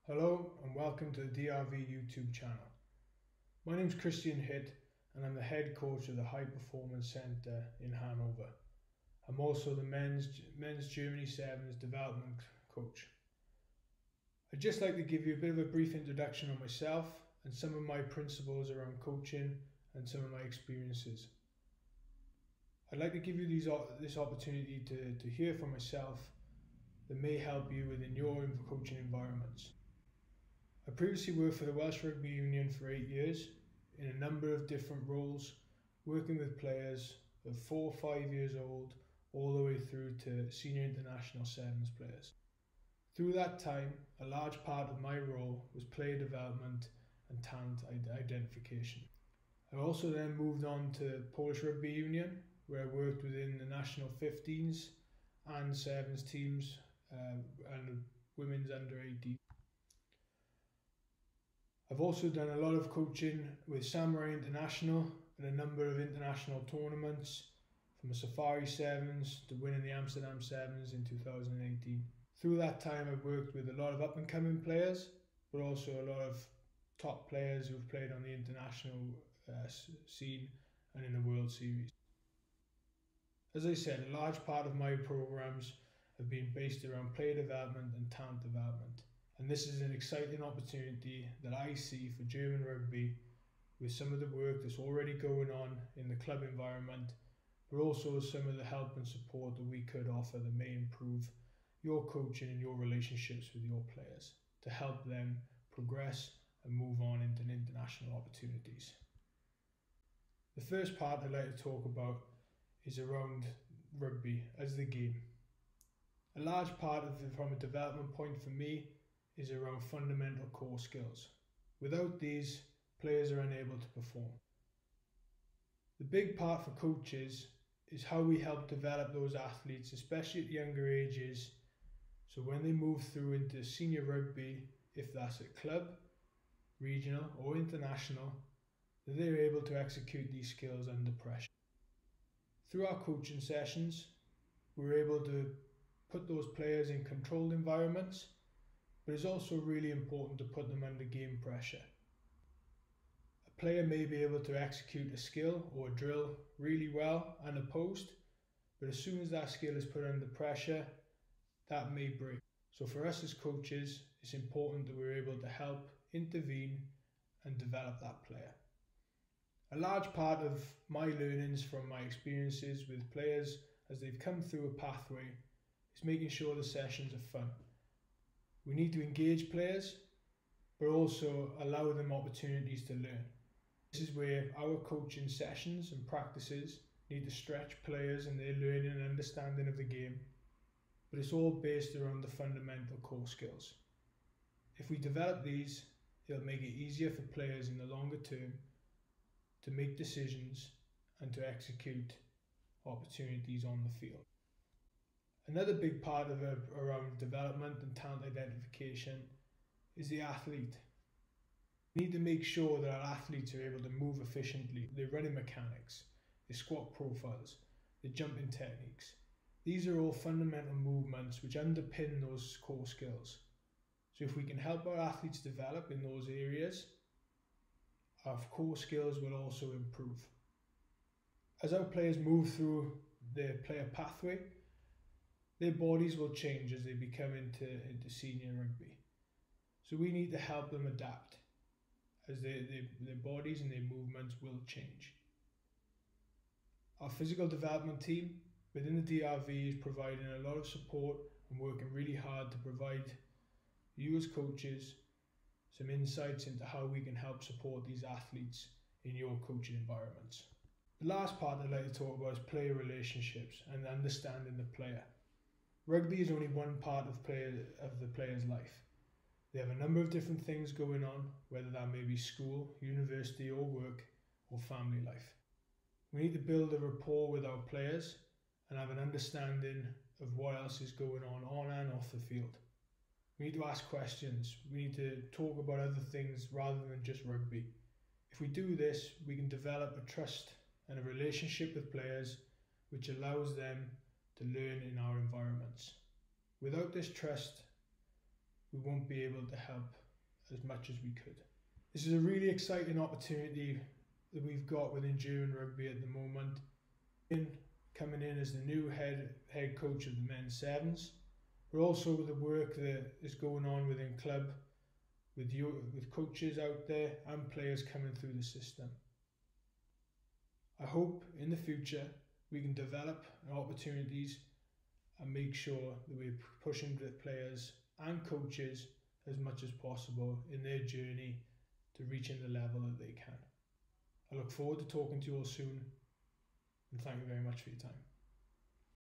Hello and welcome to the DRV YouTube channel. My name is Chris Hitt and I'm the head coach of the High Performance Centre in Hanover. I'm also the men's Germany Sevens development coach. I'd just like to give you a bit of a brief introduction on myself and some of my principles around coaching and some of my experiences. I'd like to give you this opportunity to hear from myself that may help you within your coaching environments. I previously worked for the Welsh Rugby Union for 8 years in a number of different roles, working with players of 4 or 5 years old all the way through to senior international sevens players. Through that time, a large part of my role was player development and talent identification. I also then moved on to Polish Rugby Union, where I worked within the national 15s and sevens teams and women's under 18. I've also done a lot of coaching with Samurai International and a number of international tournaments, from the Safari Sevens to winning the Amsterdam Sevens in 2018. Through that time I've worked with a lot of up and coming players, but also a lot of top players who've played on the international scene and in the World Series. As I said, a large part of my programs have been based around player development and talent development. And this is an exciting opportunity that I see for German rugby, with some of the work that's already going on in the club environment, but also some of the help and support that we could offer that may improve your coaching and your relationships with your players to help them progress and move on into international opportunities. The first part I'd like to talk about is around rugby as the game. A large part of it, from a development point for me, is around fundamental core skills. Without these, players are unable to perform. The big part for coaches is how we help develop those athletes, especially at younger ages, so when they move through into senior rugby, if that's at club, regional or international, that they're able to execute these skills under pressure. Through our coaching sessions, we're able to put those players in controlled environments, but it's also really important to put them under game pressure. A player may be able to execute a skill or a drill really well unopposed, but as soon as that skill is put under pressure, that may break. So for us as coaches, it's important that we're able to help intervene and develop that player. A large part of my learnings from my experiences with players as they've come through a pathway is making sure the sessions are fun. We need to engage players, but also allow them opportunities to learn. This is where our coaching sessions and practices need to stretch players in their learning and understanding of the game, but it's all based around the fundamental core skills. If we develop these, it'll make it easier for players in the longer term to make decisions and to execute opportunities on the field. Another big part of around development and talent identification is the athlete. We need to make sure that our athletes are able to move efficiently. Their running mechanics, their squat profiles, their jumping techniques. These are all fundamental movements which underpin those core skills. So if we can help our athletes develop in those areas, our core skills will also improve. As our players move through their player pathway, their bodies will change as they become into senior rugby. So we need to help them adapt as their bodies and their movements will change. Our physical development team within the DRV is providing a lot of support and working really hard to provide you as coaches some insights into how we can help support these athletes in your coaching environments. The last part I'd like to talk about is player relationships and understanding the player. Rugby is only one part of the player's life. They have a number of different things going on, whether that may be school, university or work or family life. We need to build a rapport with our players and have an understanding of what else is going on and off the field. We need to ask questions. We need to talk about other things rather than just rugby. If we do this, we can develop a trust and a relationship with players which allows them to learn in our environments. Without this trust, we won't be able to help as much as we could. This is a really exciting opportunity that we've got within German rugby at the moment. Coming in as the new head coach of the men's sevens, but also with the work that is going on within club, with coaches out there and players coming through the system. I hope in the future we can develop opportunities and make sure that we're pushing the players and coaches as much as possible in their journey to reaching the level that they can. I look forward to talking to you all soon, and thank you very much for your time.